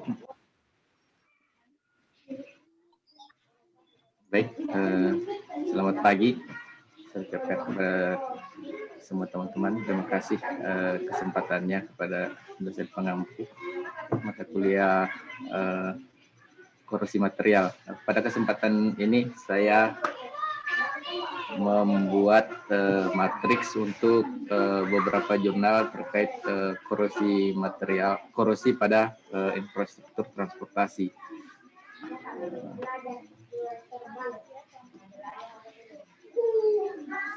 Baik, selamat pagi. Saya ucapkan kepada semua teman-teman, terima kasih kesempatannya kepada dosen pengampu mata kuliah korosi material. Pada kesempatan ini saya membuat matriks untuk beberapa jurnal terkait korosi material, korosi pada infrastruktur transportasi.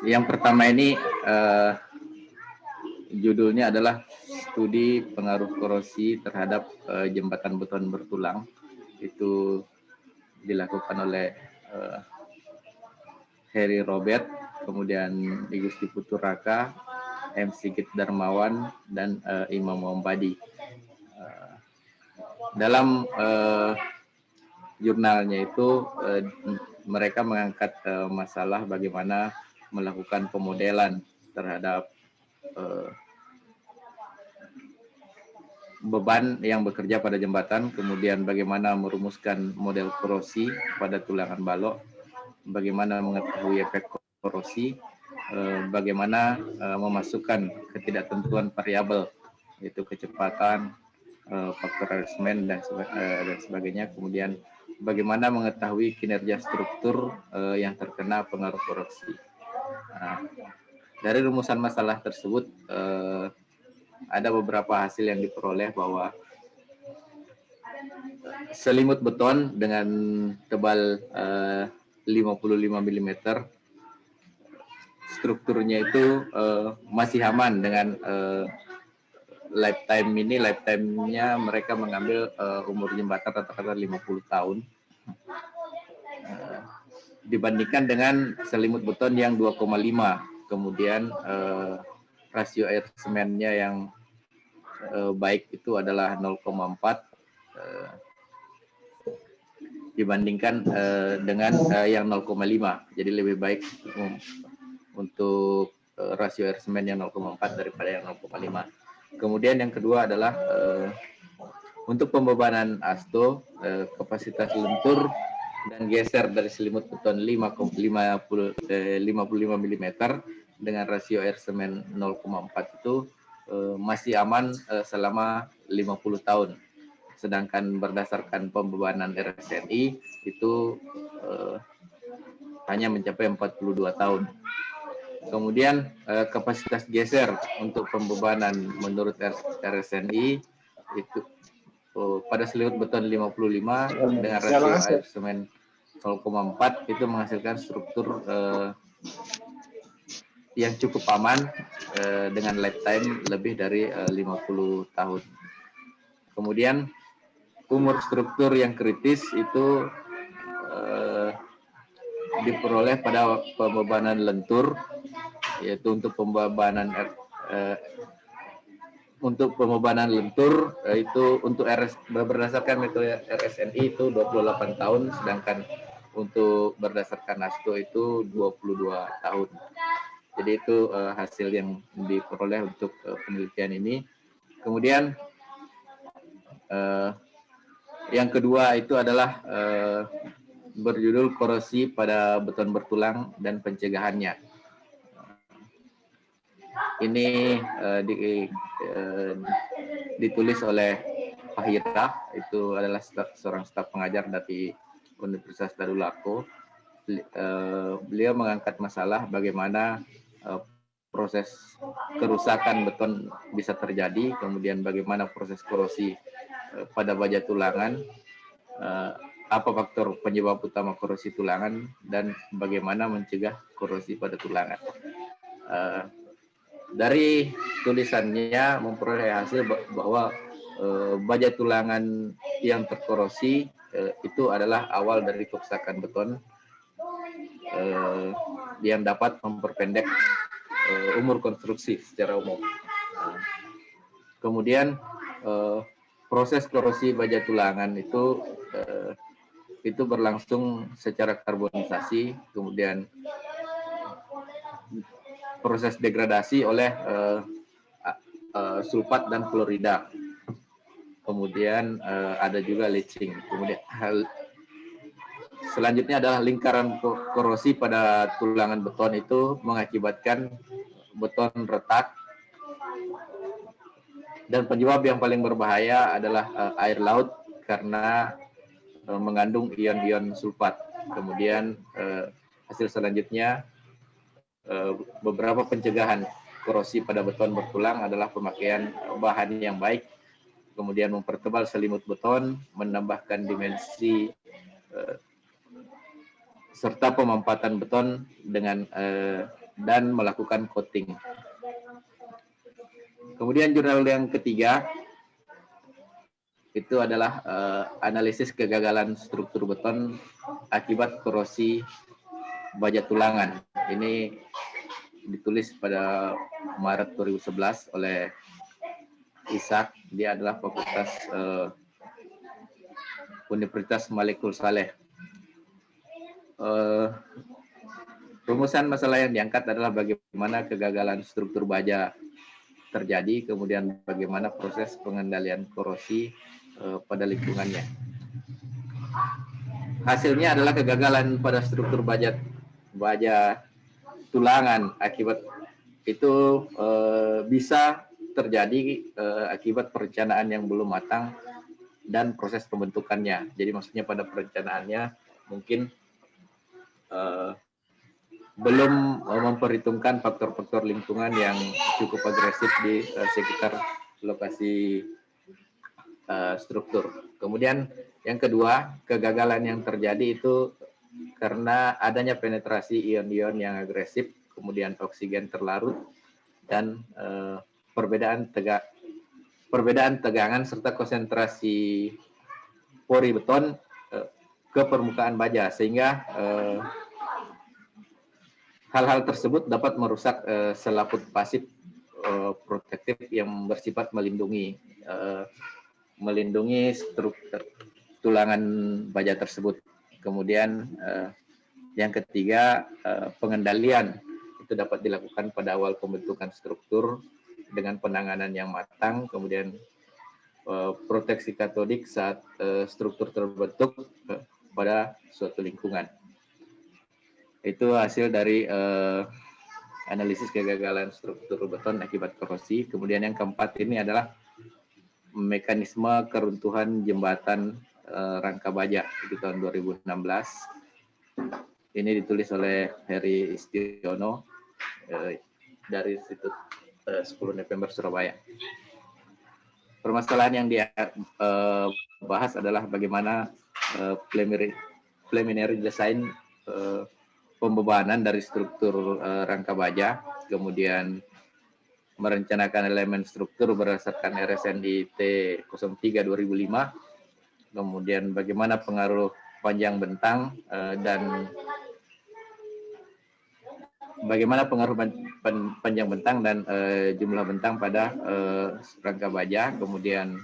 Yang pertama ini judulnya adalah studi pengaruh korosi terhadap jembatan beton bertulang. Itu dilakukan oleh Heri Robert, kemudian Igusti Puturaka, M. Sigit Darmawan, dan Imam Muhammadi. Dalam jurnalnya itu mereka mengangkat masalah bagaimana melakukan pemodelan terhadap beban yang bekerja pada jembatan, kemudian bagaimana merumuskan model korosi pada tulangan balok, bagaimana mengetahui efek korosi, bagaimana memasukkan ketidaktentuan variabel, yaitu kecepatan, faktor harassment, dan sebagainya. Kemudian bagaimana mengetahui kinerja struktur yang terkena pengaruh korosi. Nah, dari rumusan masalah tersebut ada beberapa hasil yang diperoleh bahwa selimut beton dengan tebal 55 mm strukturnya itu masih aman dengan lifetime-nya mereka mengambil umur jembatan rata-rata 50 tahun dibandingkan dengan selimut beton yang 2,5, kemudian rasio air semennya yang baik itu adalah 0,4 dibandingkan dengan yang 0,5. Jadi lebih baik untuk rasio air semen yang 0,4 daripada yang 0,5. Kemudian yang kedua adalah untuk pembebanan asto, kapasitas lentur dan geser dari selimut beton 55 mm dengan rasio air semen 0,4 itu masih aman selama 50 tahun. Sedangkan berdasarkan pembebanan RSNI itu hanya mencapai 42 tahun. Kemudian kapasitas geser untuk pembebanan menurut RSNI itu pada selimut beton 55 dengan rasio air semen 0,4 itu menghasilkan struktur yang cukup aman dengan lifetime lebih dari 50 tahun. Kemudian umur struktur yang kritis itu diperoleh pada pembebanan lentur, yaitu untuk pembebanan lentur itu untuk berdasarkan metode RSNI itu 28 tahun, sedangkan untuk berdasarkan ASTO itu 22 tahun. Jadi itu hasil yang diperoleh untuk penelitian ini. Kemudian yang kedua itu adalah berjudul korosi pada beton bertulang dan pencegahannya. Ini ditulis oleh Pak Hira, itu adalah seorang staf pengajar dari Universitas Darul Arkom. Beliau mengangkat masalah bagaimana proses kerusakan beton bisa terjadi, kemudian bagaimana proses korosi pada baja tulangan, apa faktor penyebab utama korosi tulangan, dan bagaimana mencegah korosi pada tulangan. Dari tulisannya memperoleh hasil bahwa baja tulangan yang terkorosi itu adalah awal dari kerusakan beton yang dapat memperpendek umur konstruksi secara umum. Kemudian proses korosi baja tulangan itu berlangsung secara karbonisasi, kemudian proses degradasi oleh sulfat dan klorida. kemudian ada juga leaching. Kemudian selanjutnya adalah lingkaran korosi pada tulangan beton itu mengakibatkan beton retak, dan penyebab yang paling berbahaya adalah air laut karena mengandung ion-ion sulfat. Kemudian hasil selanjutnya beberapa pencegahan korosi pada beton bertulang adalah pemakaian bahan yang baik, kemudian mempertebal selimut beton, menambahkan dimensi serta pemampatan beton dengan dan melakukan coating. Kemudian jurnal yang ketiga itu adalah analisis kegagalan struktur beton akibat korosi baja tulangan. Ini ditulis pada Maret 2011 oleh Ishak. Dia adalah Fakultas Universitas Malikul Saleh. Rumusan masalah yang diangkat adalah bagaimana kegagalan struktur baja terjadi, kemudian bagaimana proses pengendalian korosi pada lingkungannya. Hasilnya adalah kegagalan pada struktur baja tulangan akibat itu bisa terjadi akibat perencanaan yang belum matang dan proses pembentukannya. Jadi maksudnya pada perencanaannya mungkin belum memperhitungkan faktor-faktor lingkungan yang cukup agresif di sekitar lokasi struktur. Kemudian yang kedua, kegagalan yang terjadi itu karena adanya penetrasi ion-ion yang agresif, kemudian oksigen terlarut, dan perbedaan tegangan serta konsentrasi pori beton ke permukaan baja, sehingga hal-hal tersebut dapat merusak selaput pasif protektif yang bersifat melindungi struktur tulangan baja tersebut. Kemudian yang ketiga, pengendalian itu dapat dilakukan pada awal pembentukan struktur dengan penanganan yang matang, kemudian proteksi katodik saat struktur terbentuk pada suatu lingkungan. Itu hasil dari analisis kegagalan struktur beton akibat korosi. Kemudian yang keempat ini adalah mekanisme keruntuhan jembatan rangka baja di tahun 2016. Ini ditulis oleh Heri Istiono dari Institut 10 November Surabaya. Permasalahan yang dia bahas adalah bagaimana preliminary design pembebanan dari struktur rangka baja, kemudian merencanakan elemen struktur berdasarkan RSNI T03/2005, kemudian bagaimana pengaruh panjang bentang dan bagaimana pengaruh panjang bentang dan jumlah bentang pada rangka baja, kemudian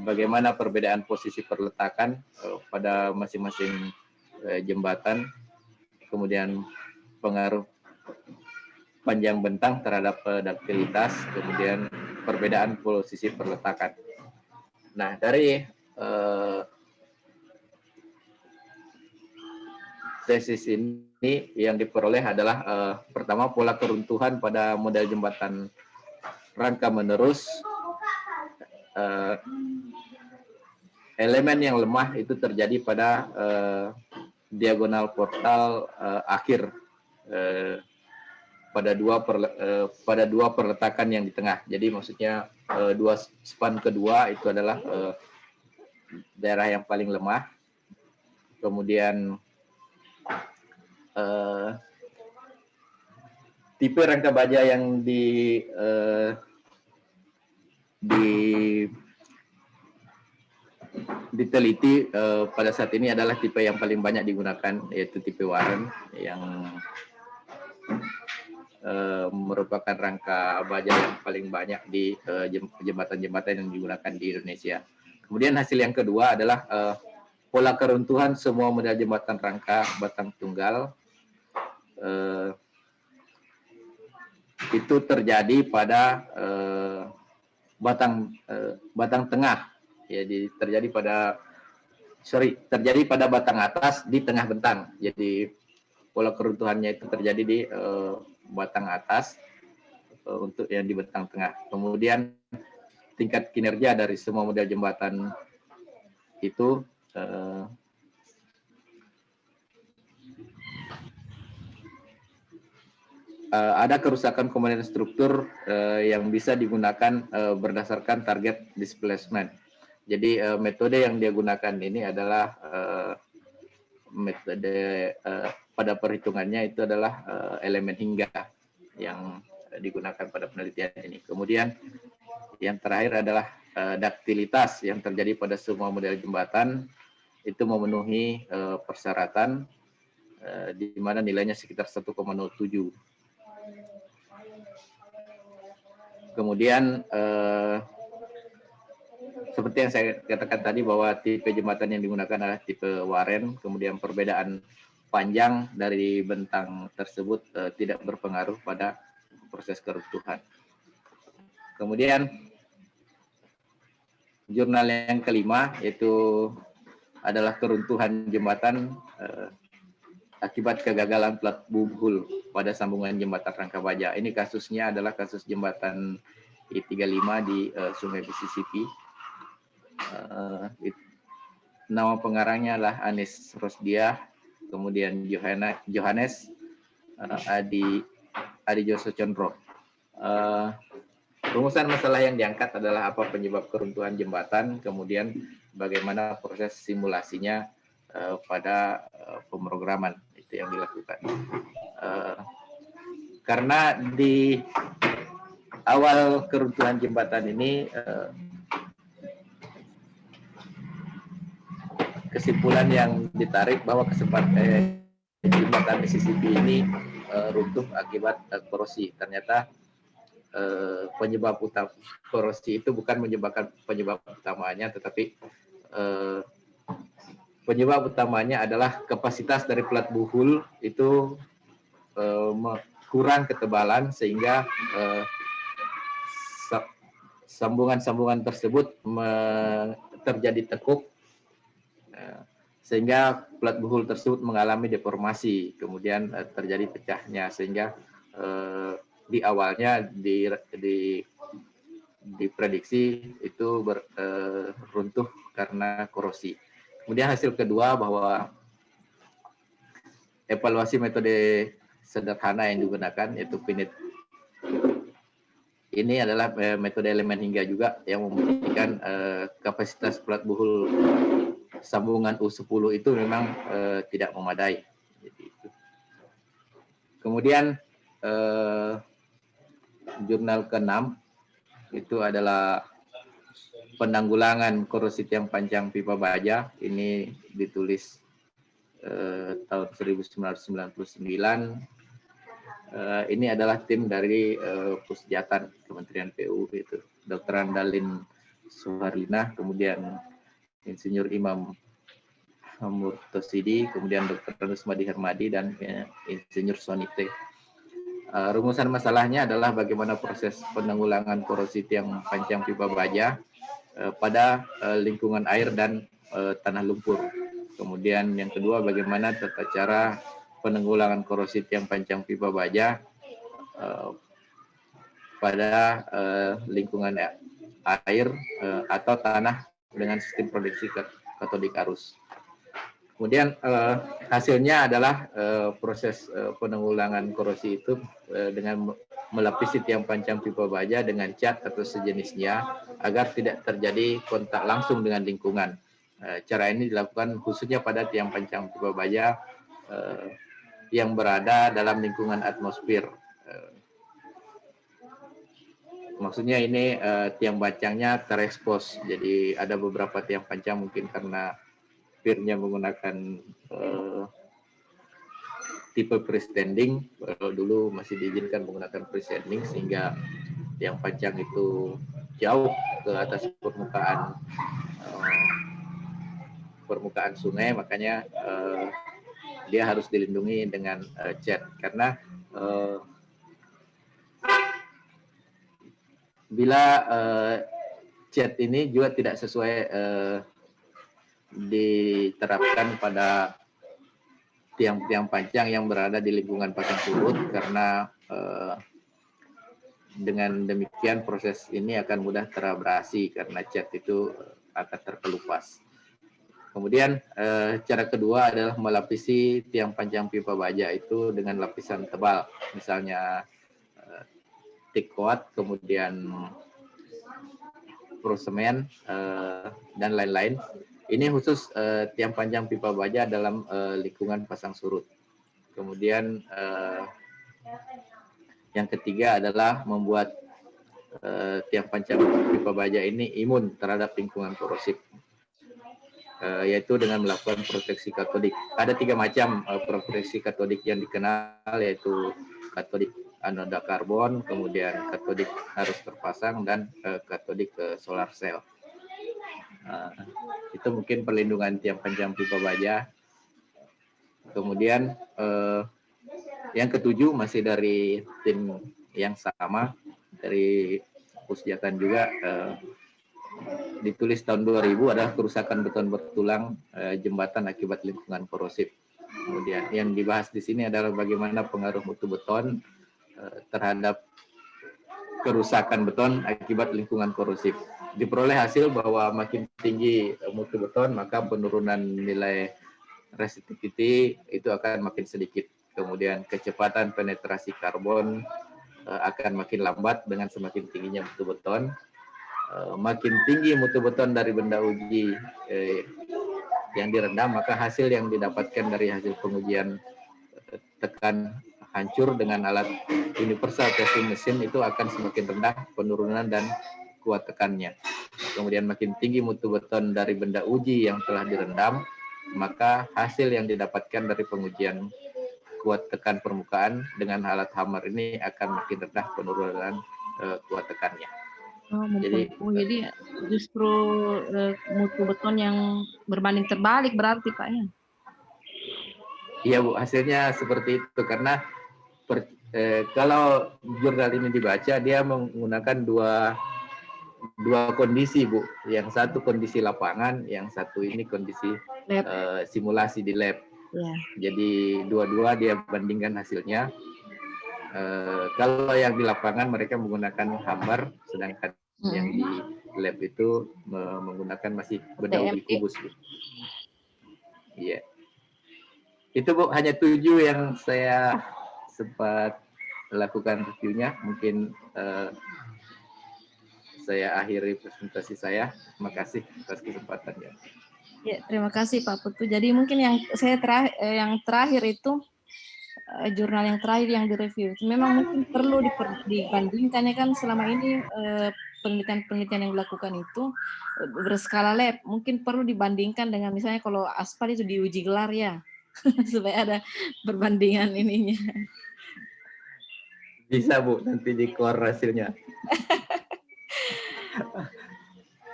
bagaimana perbedaan posisi perletakan pada masing-masing jembatan, kemudian pengaruh panjang bentang terhadap daktilitas, kemudian perbedaan posisi perletakan. Nah, dari tesis ini yang diperoleh adalah pertama, pola keruntuhan pada model jembatan rangka menerus. Elemen yang lemah itu terjadi pada diagonal portal akhir pada dua perletakan yang di tengah. Jadi maksudnya dua span kedua itu adalah daerah yang paling lemah. Kemudian tipe rangka baja yang diteliti pada saat ini adalah tipe yang paling banyak digunakan, yaitu tipe Warren, yang merupakan rangka baja yang paling banyak di jembatan-jembatan yang digunakan di Indonesia. Kemudian hasil yang kedua adalah pola keruntuhan semua model jembatan rangka batang tunggal itu terjadi pada batang tengah terjadi pada batang atas di tengah bentang. Jadi pola keruntuhannya itu terjadi di batang atas untuk yang di bentang tengah. Kemudian tingkat kinerja dari semua model jembatan itu ada kerusakan komponen struktur yang bisa digunakan berdasarkan target displacement. Jadi metode yang dia gunakan ini adalah metode pada perhitungannya itu adalah elemen hingga yang digunakan pada penelitian ini. Kemudian yang terakhir adalah daktilitas yang terjadi pada semua model jembatan itu memenuhi persyaratan di mana nilainya sekitar 1,07. Kemudian seperti yang saya katakan tadi bahwa tipe jembatan yang digunakan adalah tipe Warren, kemudian perbedaan panjang dari bentang tersebut tidak berpengaruh pada proses keruntuhan. Kemudian jurnal yang kelima yaitu adalah keruntuhan jembatan akibat kegagalan plat buhul pada sambungan jembatan rangka baja. Ini kasusnya adalah kasus jembatan I-35 di Sungai Mississippi. Nama pengarangnya adalah Anis Rosdiah, kemudian Johannes Adi Joso Condro. Rumusan masalah yang diangkat adalah apa penyebab keruntuhan jembatan, kemudian bagaimana proses simulasinya pada pemrograman itu yang dilakukan. Karena di awal keruntuhan jembatan ini kesimpulan yang ditarik bahwa jembatan Mississippi ini runtuh akibat korosi. Ternyata penyebab utama korosi itu bukan penyebab utamanya, tetapi penyebab utamanya adalah kapasitas dari plat buhul itu kurang ketebalan sehingga sambungan-sambungan tersebut terjadi tekuk sehingga plat buhul tersebut mengalami deformasi, kemudian terjadi pecahnya sehingga di awalnya diprediksi itu runtuh karena korosi. Kemudian hasil kedua bahwa evaluasi metode sederhana yang digunakan yaitu PINIT. Ini adalah metode elemen hingga juga yang membuktikan kapasitas plat buhul sambungan U10 itu memang tidak memadai. Kemudian jurnal ke-6 itu adalah penanggulangan korosi tiang panjang pipa baja. Ini ditulis tahun 1999. Ini adalah tim dari Pusjatan Kementerian PU itu Dr. Andalin Suharlina, kemudian Insinyur Imam Murtosidi, kemudian Dr. Nusmadi Hermadi dan Insinyur Sonite. Rumusan masalahnya adalah bagaimana proses penanggulangan korosi tiang panjang pipa baja pada lingkungan air dan tanah lumpur. Kemudian yang kedua, bagaimana tata cara penanggulangan korosi tiang panjang pipa baja pada lingkungan air atau tanah dengan sistem produksi katodik arus. Kemudian hasilnya adalah proses penanggulangan korosi itu dengan melapisi tiang panjang pipa baja dengan cat atau sejenisnya agar tidak terjadi kontak langsung dengan lingkungan. Cara ini dilakukan khususnya pada tiang panjang pipa baja yang berada dalam lingkungan atmosfer. Maksudnya ini tiang panjangnya terekspos, jadi ada beberapa tiang panjang mungkin karena pirnya menggunakan tipe freestanding, dulu masih diizinkan menggunakan freestanding sehingga tiang panjang itu jauh ke atas permukaan sungai, makanya dia harus dilindungi dengan cat karena bila cat ini juga tidak sesuai diterapkan pada tiang-tiang panjang yang berada di lingkungan pasang surut, karena dengan demikian proses ini akan mudah terabrasi karena cat itu akan terkelupas. Kemudian cara kedua adalah melapisi tiang panjang pipa baja itu dengan lapisan tebal, misalnya thick coat, kemudian prosemen, dan lain-lain. Ini khusus tiang panjang pipa baja dalam lingkungan pasang surut. Kemudian yang ketiga adalah membuat tiang panjang pipa baja ini imun terhadap lingkungan korosif, yaitu dengan melakukan proteksi katodik. Ada 3 macam proteksi katodik yang dikenal, yaitu katodik anoda karbon, kemudian katodik harus terpasang, dan katodik solar cell. Itu mungkin perlindungan tiang panjang pipa baja. Kemudian yang ketujuh masih dari tim yang sama, dari Pusjatan juga, ditulis tahun 2000 adalah kerusakan beton bertulang jembatan akibat lingkungan korosif. Kemudian yang dibahas di sini adalah bagaimana pengaruh mutu beton terhadap kerusakan beton akibat lingkungan korosif. Diperoleh hasil bahwa makin tinggi mutu beton, maka penurunan nilai resistivity itu akan makin sedikit. Kemudian kecepatan penetrasi karbon akan makin lambat dengan semakin tingginya mutu beton. Makin tinggi mutu beton dari benda uji yang direndam, maka hasil yang didapatkan dari hasil pengujian tekan hancur dengan alat universal testing mesin itu akan semakin rendah penurunan dan kuat tekannya. Kemudian makin tinggi mutu beton dari benda uji yang telah direndam, maka hasil yang didapatkan dari pengujian kuat tekan permukaan dengan alat hammer ini akan makin rendah penurunan kuat tekannya. Jadi justru mutu beton yang berbanding terbalik berarti Pak ya? Iya Bu, hasilnya seperti itu karena kalau jurnal ini dibaca, dia menggunakan dua kondisi Bu. Yang satu kondisi lapangan, yang satu ini kondisi simulasi di lab. Yeah. Jadi dua-dua dia bandingkan hasilnya. Kalau yang di lapangan mereka menggunakan hammer, sedangkan yang di lab itu menggunakan masih benda uji kubus Bu. Iya. Itu Bu, hanya 7 yang saya sempat lakukan reviewnya. Mungkin saya akhiri presentasi saya. Terima kasih atas kesempatannya. Ya, terima kasih Pak Putu. Jadi mungkin yang saya yang terakhir itu jurnal yang terakhir yang direview. Memang mungkin perlu dibandingkan ya kan, selama ini penelitian-penelitian yang dilakukan itu berskala lab. Mungkin perlu dibandingkan dengan misalnya kalau aspal itu diuji gelar ya. Supaya ada perbandingan ininya. Bisa Bu, nanti di core hasilnya.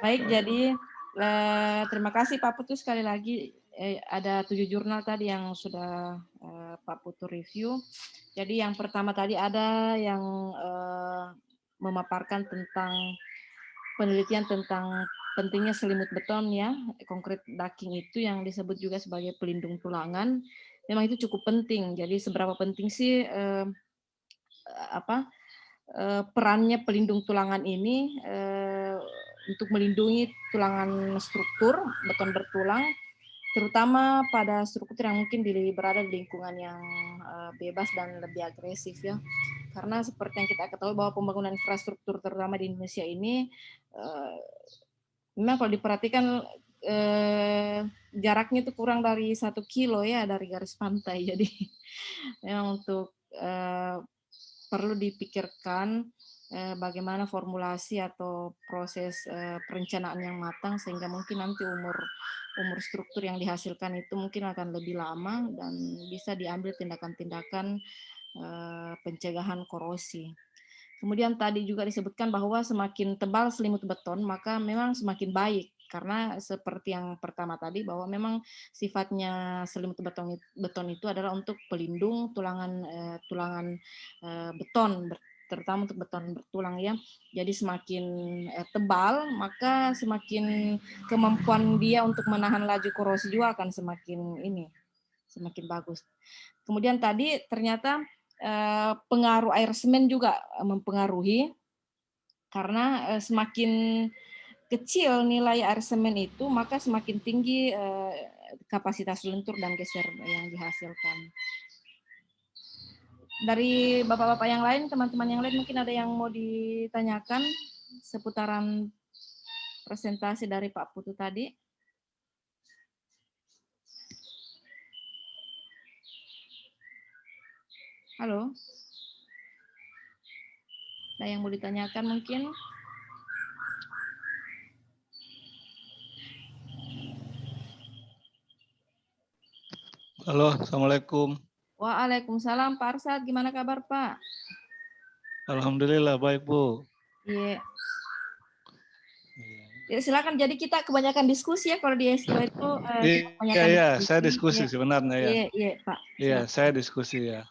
Baik, jadi terima kasih Pak Putu sekali lagi. Ada 7 jurnal tadi yang sudah Pak Putu review. Jadi yang pertama tadi ada yang memaparkan tentang penelitian tentang pentingnya selimut beton ya, konkret ducting itu yang disebut juga sebagai pelindung tulangan. Memang itu cukup penting. Jadi seberapa penting sih perannya pelindung tulangan ini untuk melindungi tulangan struktur beton bertulang, terutama pada struktur yang mungkin berada di lingkungan yang bebas dan lebih agresif ya. Karena seperti yang kita ketahui bahwa pembangunan infrastruktur terutama di Indonesia ini memang kalau diperhatikan jaraknya itu kurang dari 1 kilo ya dari garis pantai. Jadi memang untuk perlu dipikirkan bagaimana formulasi atau proses perencanaan yang matang sehingga mungkin nanti umur struktur yang dihasilkan itu mungkin akan lebih lama dan bisa diambil tindakan-tindakan pencegahan korosi. Kemudian tadi juga disebutkan bahwa semakin tebal selimut beton maka memang semakin baik, karena seperti yang pertama tadi bahwa memang sifatnya selimut beton itu adalah untuk pelindung tulangan beton terutama untuk beton bertulang ya. Jadi semakin tebal, maka semakin kemampuan dia untuk menahan laju korosi juga akan semakin bagus. Kemudian tadi ternyata pengaruh air semen juga mempengaruhi, karena semakin kecil nilai air semen itu, maka semakin tinggi kapasitas lentur dan geser yang dihasilkan. Dari bapak-bapak yang lain, teman-teman yang lain, mungkin ada yang mau ditanyakan seputaran presentasi dari Pak Putu tadi? Halo? Ada yang mau ditanyakan mungkin? Halo, Assalamualaikum. Waalaikumsalam, Pak Arsad. Gimana kabar, Pak? Alhamdulillah, baik, Bu. Iya. Ya, silakan. Jadi kita kebanyakan diskusi ya kalau di S2 itu. Iya, saya diskusi sebenarnya ya. Iya, Pak. Iya, saya diskusi ya.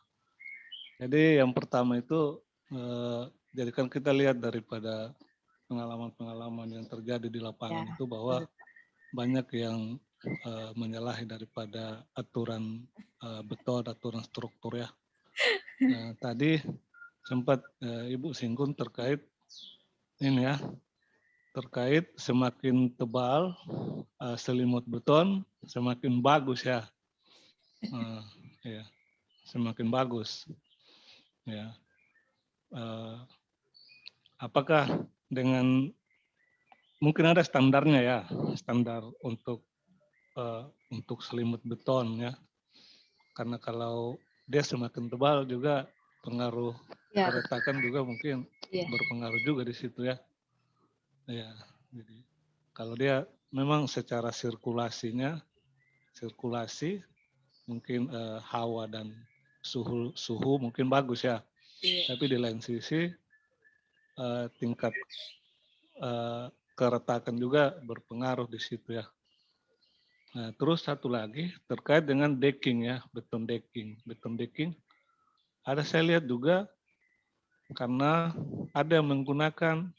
Jadi yang pertama itu, jadi kan kita lihat daripada pengalaman-pengalaman yang terjadi di lapangan Ya. itu bahwa banyak yang menyalahi daripada aturan beton, aturan struktur ya. Nah, tadi sempat Ibu singgung terkait ini ya, terkait semakin tebal selimut beton semakin bagus ya. Ya, semakin bagus ya. Apakah dengan mungkin ada standarnya ya, standar untuk selimut beton ya, karena kalau dia semakin tebal juga pengaruh keretakan juga mungkin berpengaruh juga di situ ya. Ya, jadi kalau dia memang secara sirkulasi mungkin hawa dan suhu mungkin bagus ya. Tapi di lain sisi tingkat keretakan juga berpengaruh di situ ya. Nah, terus satu lagi terkait dengan decking ya, beton decking. Ada saya lihat juga karena ada yang menggunakan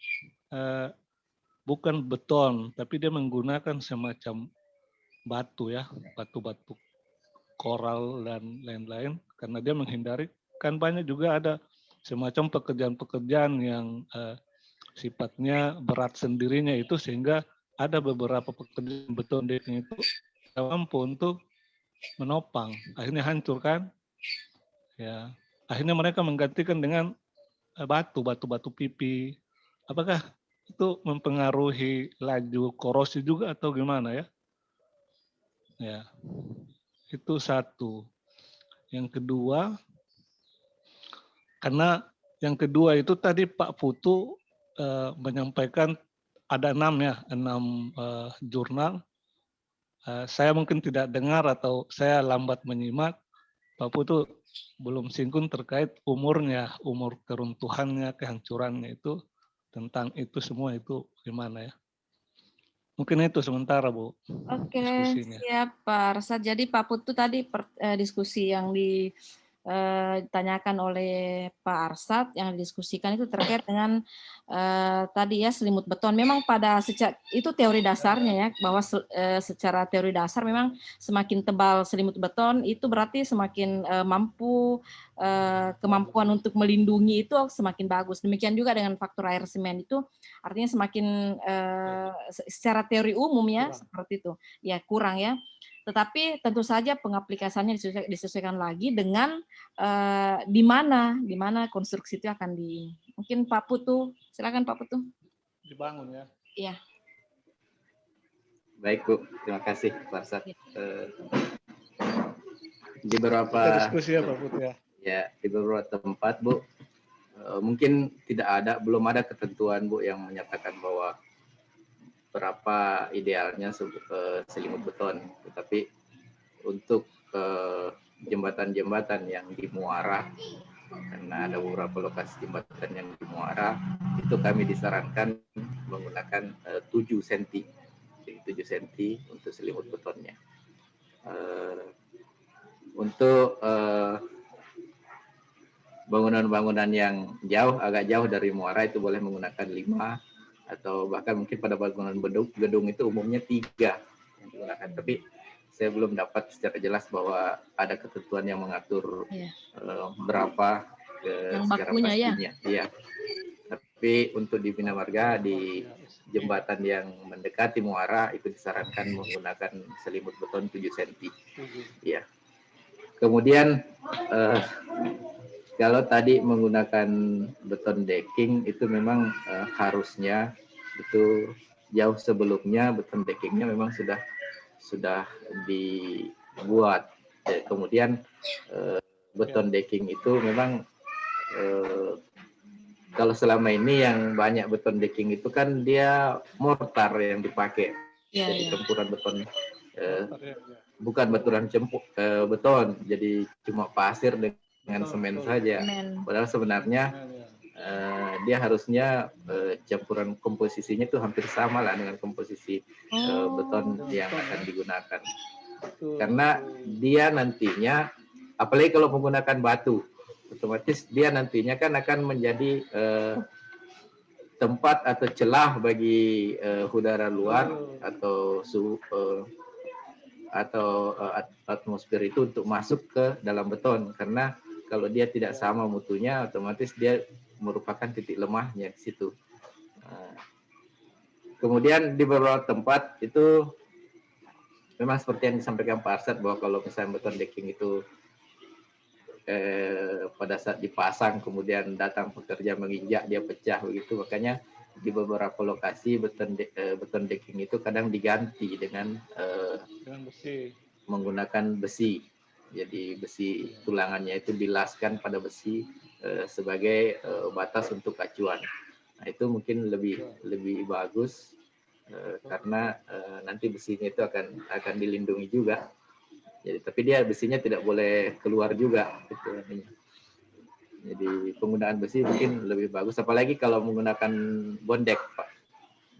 bukan beton, tapi dia menggunakan semacam batu ya, batu-batu koral dan lain-lain, karena dia menghindari, kan banyak juga ada semacam pekerjaan-pekerjaan yang sifatnya berat sendirinya itu, sehingga ada beberapa pekerjaan beton decking itu tidak mampu untuk menopang, akhirnya hancur kan, ya. Akhirnya mereka menggantikan dengan batu pipi. Apakah itu mempengaruhi laju korosi juga atau gimana ya? Ya, itu satu. Yang kedua, karena yang kedua itu tadi Pak Putu menyampaikan ada 6 jurnal. Saya mungkin tidak dengar atau saya lambat menyimak. Pak Putu belum singgung terkait umurnya, umur keruntuhannya, kehancurannya itu, tentang itu semua itu gimana ya? Mungkin itu sementara, Bu. Oke, diskusinya. siap Pak Arsad. Jadi Pak Putu tadi diskusi yang ditanyakan oleh Pak Arsad, yang didiskusikan itu terkait dengan tadi ya selimut beton. Memang itu teori dasarnya ya, bahwa secara teori dasar memang semakin tebal selimut beton itu berarti semakin mampu kemampuan untuk melindungi itu semakin bagus. Demikian juga dengan faktor air semen itu artinya semakin secara teori umum ya seperti itu. Ya kurang ya. Tetapi tentu saja pengaplikasiannya disesuaikan lagi dengan di mana konstruksi itu akan mungkin Pak Putu, silakan Pak Putu. Dibangun ya. Iya. Baik Bu, terima kasih Pak Arsad. Di beberapa diskusi ya Pak Putu ya. Ya, di beberapa tempat Bu, mungkin belum ada ketentuan Bu yang menyatakan bahwa berapa idealnya selimut beton. Tetapi untuk jembatan-jembatan yang di muara, karena ada beberapa lokasi jembatan yang di muara, itu kami disarankan menggunakan 7 cm. Jadi 7 cm untuk selimut betonnya. Untuk bangunan-bangunan yang jauh, agak jauh dari muara itu boleh menggunakan 5, atau bahkan mungkin pada bangunan gedung itu umumnya 3 yang digunakan. Tapi saya belum dapat secara jelas bahwa ada ketentuan yang mengatur berapa yang secara bakunya ya. pastinya. Iya. Tapi untuk di Bina Marga, di jembatan yang mendekati muara itu disarankan menggunakan selimut beton 7 cm. Iya. Kemudian kalau tadi menggunakan beton decking itu memang harusnya itu jauh sebelumnya beton deckingnya memang sudah dibuat. Kemudian beton decking itu memang kalau selama ini yang banyak beton decking itu kan dia mortar yang dipakai. Jadi campuran beton bukan beton, jadi cuma pasir dengan semen saja. Padahal sebenarnya dia harusnya campuran komposisinya itu hampir sama lah dengan komposisi beton yang akan digunakan. Karena dia nantinya, apalagi kalau menggunakan batu, otomatis dia nantinya kan akan menjadi tempat atau celah bagi udara luar atau suhu atau atmosfer itu untuk masuk ke dalam beton, karena kalau dia tidak sama mutunya otomatis dia merupakan titik lemahnya di situ. Kemudian di beberapa tempat itu memang seperti yang disampaikan Pak Arsad bahwa kalau misalnya beton decking itu pada saat dipasang kemudian datang pekerja menginjak dia pecah begitu, makanya di beberapa lokasi beton decking itu kadang diganti dengan besi, menggunakan besi. Jadi besi tulangannya itu dilaskan pada besi sebagai batas untuk acuan. Nah, itu mungkin lebih bagus karena nanti besinya itu akan dilindungi juga. Jadi tapi dia besinya tidak boleh keluar juga gitu. Jadi penggunaan besi mungkin lebih bagus, apalagi kalau menggunakan bondek, Pak.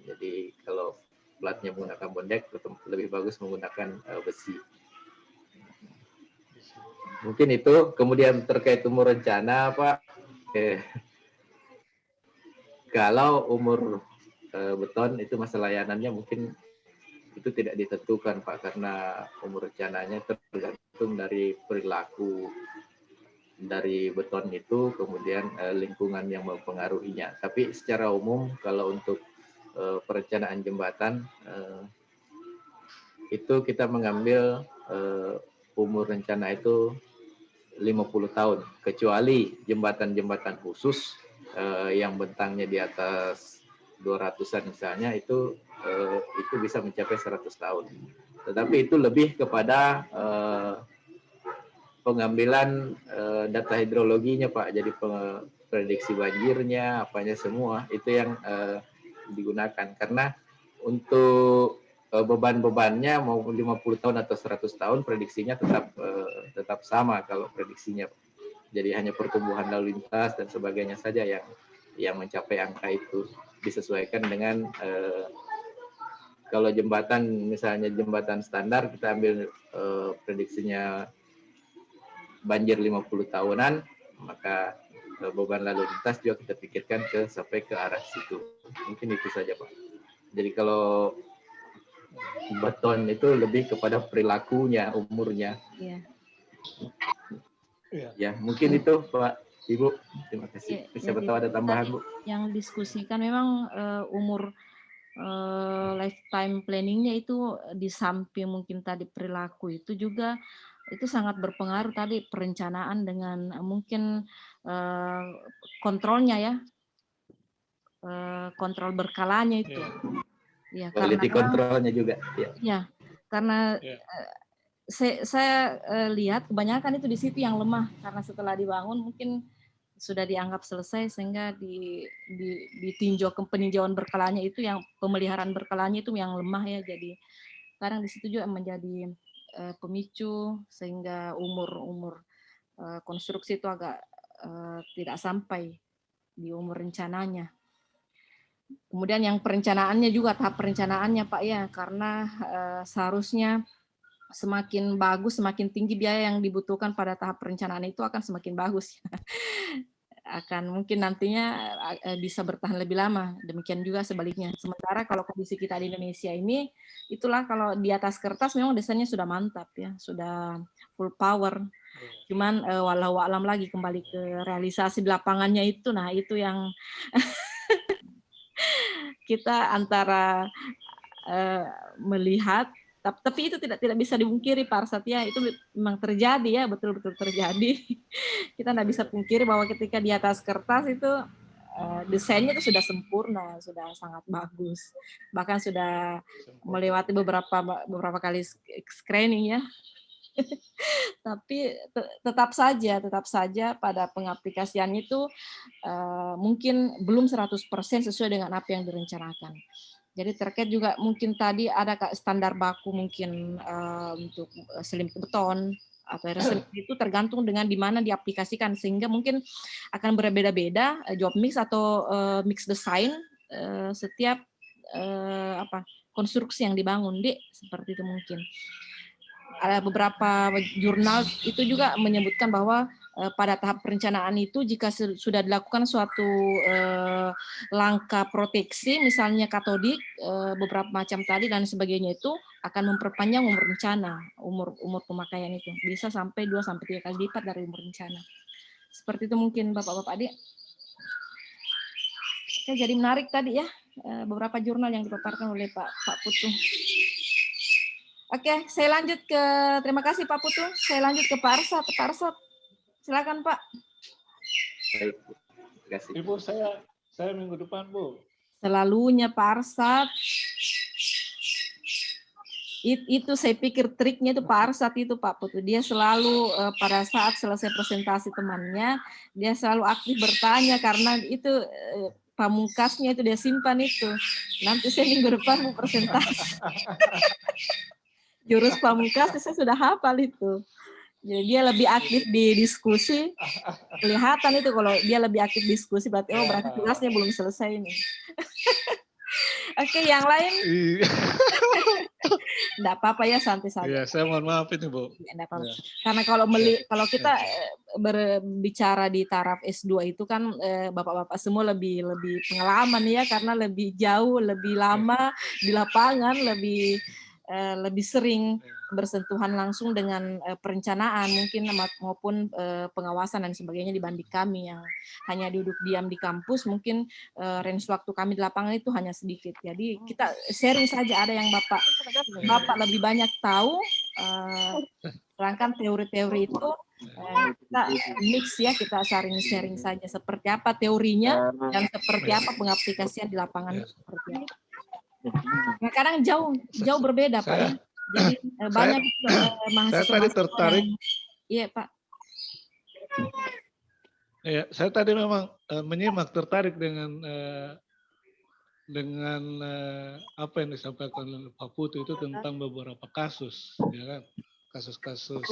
Jadi kalau platnya menggunakan bondek, lebih bagus menggunakan besi. Mungkin itu. Kemudian terkait umur rencana, Pak. Kalau umur beton itu masa layanannya mungkin itu tidak ditentukan, Pak, karena umur rencananya tergantung dari perilaku dari beton itu, kemudian lingkungan yang mempengaruhinya. Tapi secara umum kalau untuk perencanaan jembatan itu kita mengambil umur rencana itu 50 tahun, kecuali jembatan-jembatan khusus yang bentangnya di atas 200-an misalnya, itu bisa mencapai 100 tahun. Tetapi itu lebih kepada pengambilan data hidrologinya, Pak. Jadi prediksi banjirnya, apanya semua itu yang digunakan. Karena untuk beban-bebannya mau 50 tahun atau 100 tahun prediksinya tetap sama kalau prediksinya. Jadi hanya pertumbuhan lalu lintas dan sebagainya saja yang mencapai angka itu, disesuaikan dengan kalau jembatan, misalnya jembatan standar, kita ambil prediksinya banjir 50 tahunan, maka beban lalu lintas juga kita pikirkan sampai ke arah situ. Mungkin itu saja, Pak. Jadi kalau beton itu lebih kepada perilakunya, umurnya. Ya, mungkin itu, Pak, Ibu. Terima kasih. Siapa tahu ada tambahan, Bu. Yang diskusikan memang umur lifetime planningnya itu di samping mungkin tadi perilaku itu juga itu sangat berpengaruh tadi perencanaan dengan mungkin kontrolnya ya, kontrol berkalanya itu. Ya, quality controlnya juga. Ya, karena saya lihat kebanyakan itu di situ yang lemah, karena setelah dibangun mungkin sudah dianggap selesai sehingga ditinjau peninjauan berkalanya itu, yang pemeliharaan berkalanya itu yang lemah ya. Jadi kadang di situ juga menjadi pemicu sehingga umur konstruksi itu agak tidak sampai di umur rencananya. Kemudian yang perencanaannya juga, tahap perencanaannya, Pak, ya, karena seharusnya semakin bagus, semakin tinggi biaya yang dibutuhkan pada tahap perencanaan itu akan semakin bagus. Akan mungkin nantinya bisa bertahan lebih lama. Demikian juga sebaliknya. Sementara kalau kondisi kita di Indonesia ini, itulah kalau di atas kertas memang desainnya sudah mantap ya, sudah full power. Cuman walau alam lagi kembali ke realisasi di lapangannya itu, nah itu yang kita antara melihat, tapi itu tidak bisa dipungkiri Pak Arsat ya, itu memang terjadi ya, betul-betul terjadi. Kita tidak bisa pungkiri bahwa ketika di atas kertas itu desainnya itu sudah sempurna, sudah sangat bagus, bahkan sudah melewati beberapa kali screening ya. Tapi tetap saja pada pengaplikasian itu mungkin belum 100% sesuai dengan apa yang direncanakan. Jadi terkait juga mungkin tadi ada standar baku mungkin untuk selimut beton atau selimut itu tergantung dengan di mana diaplikasikan, sehingga mungkin akan berbeda-beda job mix atau mix design setiap konstruksi yang dibangun, seperti itu mungkin. Ada beberapa jurnal itu juga menyebutkan bahwa pada tahap perencanaan itu jika sudah dilakukan suatu langkah proteksi, misalnya katodik, beberapa macam tadi dan sebagainya, itu akan memperpanjang umur rencana, umur pemakaian itu bisa sampai 2-3 kali lipat dari umur rencana. Seperti itu mungkin Bapak-bapak adik. Oke, jadi menarik tadi ya beberapa jurnal yang dipaparkan oleh Pak Putu. Oke, saya lanjut ke, terima kasih Pak Putu. Saya lanjut ke Pak Arsat. Pak Arsat, silakan Pak. Baik, terima kasih. Ibu, saya minggu depan, Bu. Selalunya Pak Arsat. Itu saya pikir triknya itu Pak Arsat itu Pak Putu. Dia selalu pada saat selesai presentasi temannya, dia selalu aktif bertanya karena itu pamungkasnya itu dia simpan itu. Nanti saya minggu depan mau presentasi. Jurus pamungkas saya sudah hafal itu. Jadi dia lebih aktif di diskusi. Kelihatan itu kalau dia lebih aktif diskusi berarti berarti tugasnya belum selesai ini. Oke, yang lain? Enggak apa-apa ya, santai saja. Iya, saya mohon maaf ini, Bu. Enggak apa-apa. Karena kalau kita berbicara di taraf S2 itu kan Bapak-bapak semua lebih pengalaman ya, karena lebih jauh, lebih lama di lapangan, lebih sering bersentuhan langsung dengan perencanaan mungkin maupun pengawasan dan sebagainya dibanding kami yang hanya duduk diam di kampus. Mungkin range waktu kami di lapangan itu hanya sedikit. Jadi kita sharing saja, ada yang Bapak lebih banyak tahu, sedangkan teori-teori itu kita mix ya, kita sharing saja seperti apa teorinya dan seperti apa pengaplikasian di lapangan itu seperti apa. Nah, kadang jauh berbeda Pak ya. Jadi banyak mahasiswa. Saya tadi tertarik. Iya Pak. Ya, saya tadi memang menyimak, tertarik dengan apa yang disampaikan oleh Pak Putu itu tentang beberapa kasus, ya kan, kasus-kasus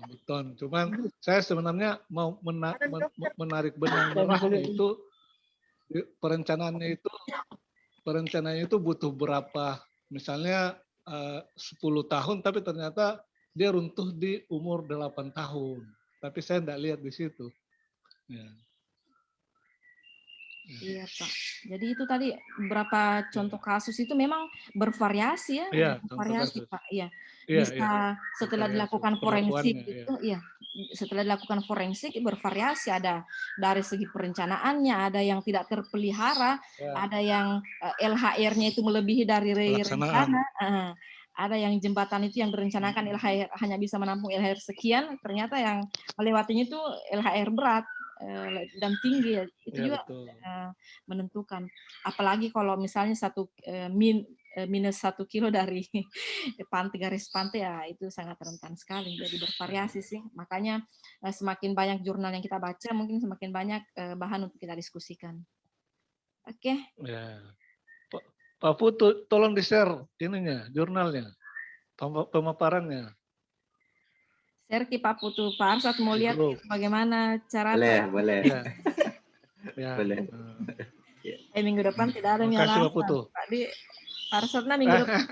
beton. Cuman saya sebenarnya mau menarik benang merahnya itu perencanaannya itu butuh berapa, misalnya 10 tahun, tapi ternyata dia runtuh di umur 8 tahun. Tapi saya tidak lihat di situ. Ya. Iya Pak. Jadi itu tadi beberapa contoh kasus itu memang bervariasi ya, Iya, bervariasi Pak. Iya. Iya, Bisa setelah dilakukan forensik itu, ya. iya. Setelah dilakukan forensik bervariasi, ada dari segi perencanaannya, ada yang tidak terpelihara, ada yang LHR-nya itu melebihi dari rencana, ada yang jembatan itu yang direncanakan LHR hanya bisa menampung LHR sekian, ternyata yang melewatinya itu LHR berat dan tinggi, itu juga menentukan. Apalagi kalau misalnya minus 1 kilo dari garis pantai, ya itu sangat rentan sekali. Jadi bervariasi sih. Makanya semakin banyak jurnal yang kita baca, mungkin semakin banyak bahan untuk kita diskusikan. Oke. Ya. Pak Putu, tolong di-share ininya, jurnalnya, pemaparannya. Share ke Pak Putu. Pak Arsat mau lihat bagaimana cara. Boleh. Ya. Boleh. Minggu depan tidak ada yang Terima kasih Pak Putu. Pak Arsatnya minggu depan.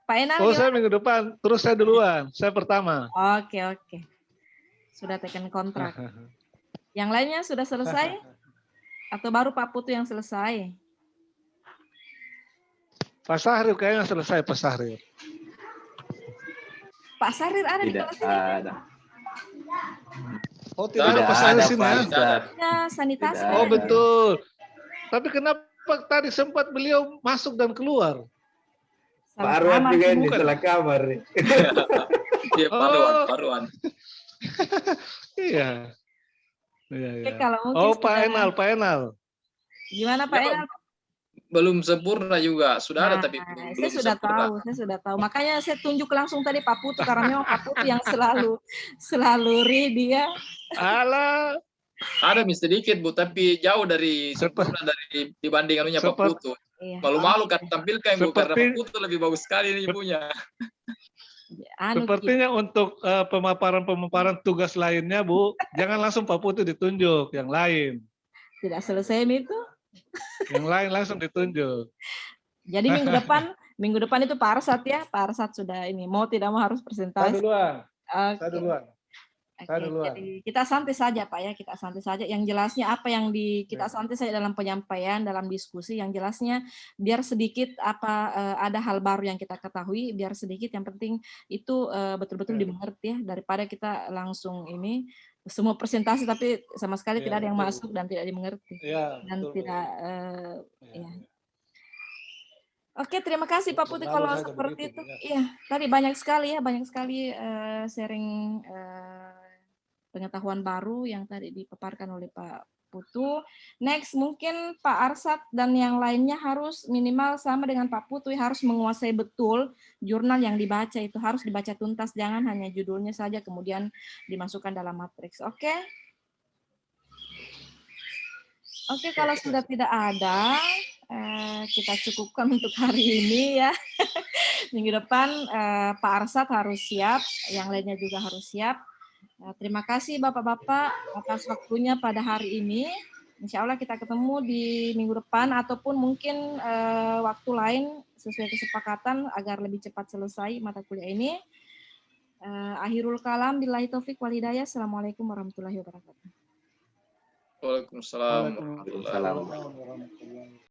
Pak Pak Enal Oh, gimana? saya minggu depan. Terus saya duluan. Saya pertama. Oke. Sudah tekan kontrak. Yang lainnya sudah selesai? Atau baru Pak Putu yang selesai? Pak Sahrir kayaknya selesai, Pak Sahrir. Pak Sarir ada di Tidak kelas ini? ada. Oh, tidak ada Tidak Pak Sahrir ada, sini Pak ya? Ustadz. Ya, sanitasi. Tidak Oh, ada. betul. Tapi kenapa tadi sempat beliau masuk dan keluar? Pak Salah Arwan kamar. juga ini Bukan. salah kamar. Iya, paruan. Iya. Iya, Oke, iya. kalau mungkin Oh, Pak sudah- Enal. Gimana Pak Ya, Enal? Belum sempurna juga, sudah ada tapi Nah, belum saya sudah sempurna. tahu, saya sudah tahu. Makanya saya tunjuk langsung tadi Pak Putu karena memang Pak Putu yang selalu dia. Alah, Ada sedikit Bu, tapi jauh dari Seper- sempurna dari dibanding anunya Pak Seper- Putu. Iya. Malu-malu kan tampilkan Bu, karena Seperti- Pak Putu lebih bagus sekali ini ibunya. Anu, sepertinya untuk pemaparan tugas lainnya, Bu, jangan langsung Pak Putu ditunjuk, yang lain. tidak selesai itu. Yang lain langsung ditunjuk. Jadi minggu depan itu Pak Arsat ya. Pak Arsat sudah ini mau tidak mau harus presentasi. duluan. Oke. Jadi kita santai saja Pak ya, kita santai saja. Yang jelasnya apa yang kita santai saja dalam penyampaian, dalam diskusi. Yang jelasnya biar sedikit ada hal baru yang kita ketahui, biar sedikit. Yang penting itu betul-betul dimengerti ya, daripada kita langsung ini semua presentasi tapi sama sekali Ya, tidak ada yang betul. masuk dan tidak dimengerti Ya, dan betul, tidak Bu. ya. Oke, terima kasih Pak Putih Selalu kalau saja seperti begitu, itu. ya. Iya, tadi banyak sekali sharing pengetahuan baru yang tadi dipaparkan oleh Pak Putu. Next, mungkin Pak Arsat dan yang lainnya harus minimal sama dengan Pak Putu, harus menguasai betul jurnal yang dibaca, itu harus dibaca tuntas, jangan hanya judulnya saja kemudian dimasukkan dalam matriks. Oke? Oke, kalau sudah tidak ada, kita cukupkan untuk hari ini ya. Minggu depan Pak Arsat harus siap, yang lainnya juga harus siap. Terima kasih Bapak-Bapak atas waktunya pada hari ini. Insya Allah kita ketemu di minggu depan ataupun mungkin waktu lain sesuai kesepakatan agar lebih cepat selesai mata kuliah ini. Akhirul kalam billahi taufik wal hidayah. Assalamualaikum warahmatullahi wabarakatuh. Waalaikumsalam. Waalaikumsalam.